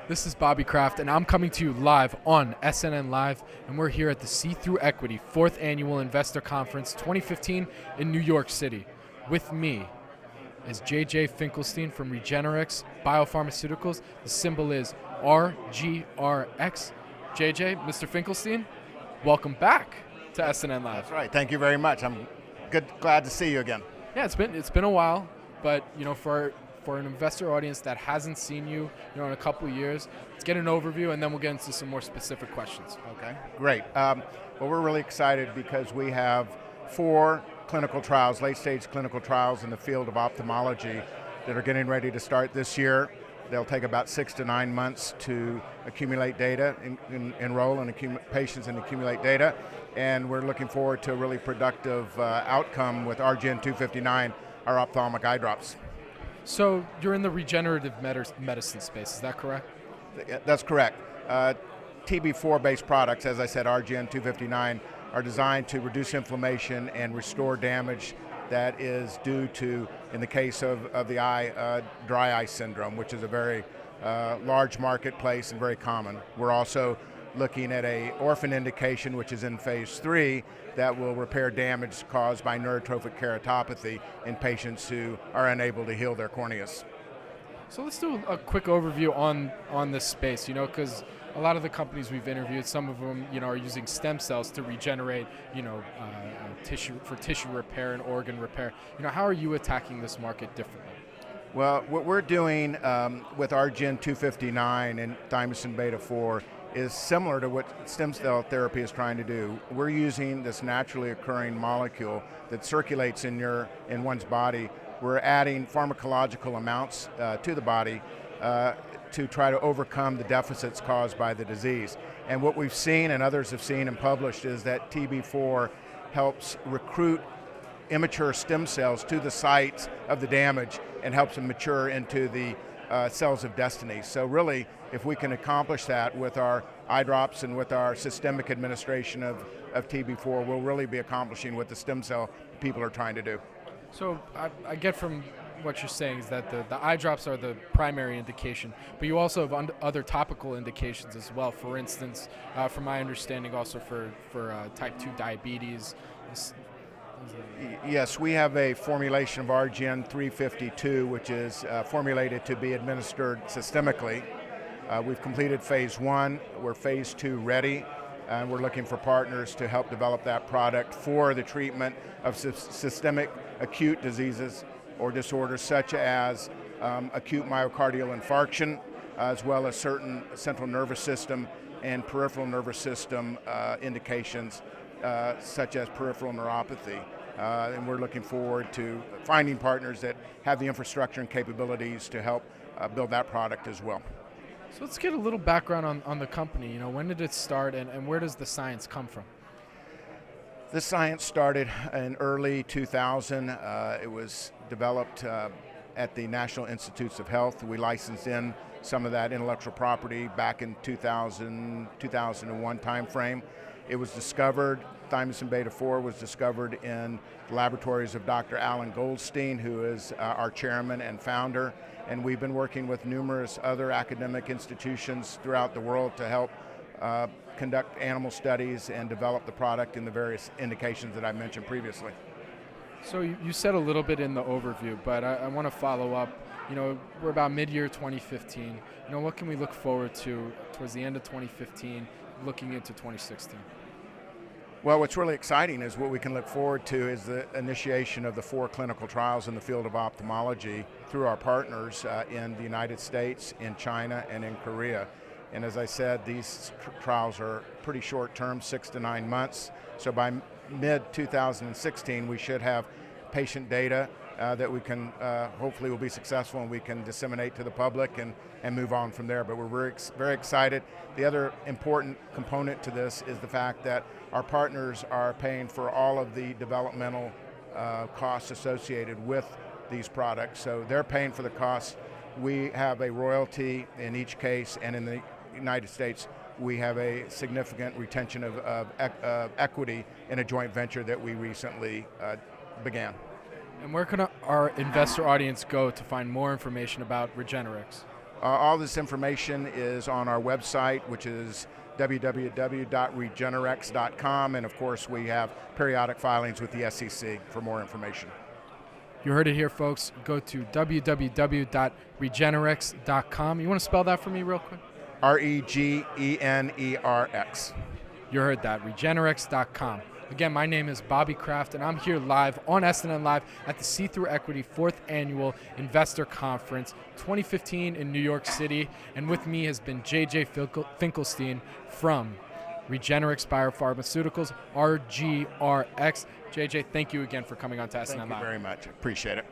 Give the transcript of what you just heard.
This is Bobby Kraft, and I'm coming to you live on SNNLive, and we're here at the SeeThruEquity 4th Annual Investor Conference 2015 in New York City. With me is JJ Finkelstein from RegeneRx Biopharmaceuticals. The symbol is RGRX. JJ, Mr. Finkelstein, welcome back to SNNLive. That's right. Thank you very much. I'm glad to see you again. Yeah, it's been a while, but for an investor audience that hasn't seen you, in a couple of years, let's get an overview, and then we'll get into some more specific questions. Okay, great. Well, we're really excited because we have 4 clinical trials, late-stage clinical trials in the field of ophthalmology that are getting ready to start this year. They'll take about 6 to 9 months to accumulate data, enroll and patients and accumulate data, and we're looking forward to a really productive outcome with RGN-259, our ophthalmic eye drops. So you're in the regenerative medicine space, is that correct? That's correct. TB4-based products, as I said, RGN-259, are designed to reduce inflammation and restore damage that is due to, in the case of the eye, dry eye syndrome, which is a very large marketplace and very common. We're also looking at an orphan indication, which is in phase 3, that will repair damage caused by neurotrophic keratopathy in patients who are unable to heal their corneas. So let's do a quick overview on this space, because a lot of the companies we've interviewed, some of them, are using stem cells to regenerate, tissue repair and organ repair. How are you attacking this market differently? Well, what we're doing with RGN-259 and thymosin beta-4 is similar to what stem cell therapy is trying to do. We're using this naturally occurring molecule that circulates in one's body. We're adding pharmacological amounts to the body to try to overcome the deficits caused by the disease. And what we've seen and others have seen and published is that TB4 helps recruit immature stem cells to the sites of the damage and helps them mature into the cells of destiny. So really, if we can accomplish that with our eye drops and with our systemic administration of TB4, we'll really be accomplishing what the stem cell people are trying to do. So I get from what you're saying is that the eye drops are the primary indication, but you also have other topical indications as well. For instance, from my understanding, also for type 2 diabetes. Yes, we have a formulation of RGN-352, which is formulated to be administered systemically. We've completed phase 1, we're phase 2 ready, and we're looking for partners to help develop that product for the treatment of systemic acute diseases or disorders such as acute myocardial infarction, as well as certain central nervous system and peripheral nervous system indications, such as peripheral neuropathy. And we're looking forward to finding partners that have the infrastructure and capabilities to help build that product as well. So let's get a little background on the company. When did it start, and where does the science come from? This science started in early 2000. It was developed at the National Institutes of Health. We licensed in some of that intellectual property back in 2000, 2001 timeframe. It was discovered, thymosin beta-4 was discovered in the laboratories of Dr. Alan Goldstein, who is our chairman and founder, and we've been working with numerous other academic institutions throughout the world to help conduct animal studies and develop the product in the various indications that I mentioned previously. So you said a little bit in the overview, but I want to follow up. We're about mid-year 2015. What can we look forward to towards the end of 2015, looking into 2016? Well, what's really exciting is what we can look forward to is the initiation of the 4 clinical trials in the field of ophthalmology through our partners in the United States, in China, and in Korea. And as I said, these trials are pretty short term, 6 to 9 months. So by mid-2016, we should have patient data that we can, hopefully will be successful and we can disseminate to the public and move on from there. But we're very excited. The other important component to this is the fact that our partners are paying for all of the developmental costs associated with these products. So they're paying for the costs. We have a royalty in each case, and in the United States, we have a significant retention of equity in a joint venture that we recently began. And where can our investor audience go to find more information about RegeneRx? All this information is on our website, which is www.RegeneRx.com, and of course we have periodic filings with the SEC for more information. You heard it here, folks. Go to www.RegeneRx.com. You want to spell that for me real quick? RegeneRx. You heard that, RegeneRx.com. Again, my name is Bobby Kraft, and I'm here live on SNNLive at the SeeThruEquity 4th Annual Investor Conference 2015 in New York City. And with me has been JJ Finkelstein from RegeneRx Biopharmaceuticals, RGRX. JJ, thank you again for coming on to SNNLive. Thank you very much. Appreciate it.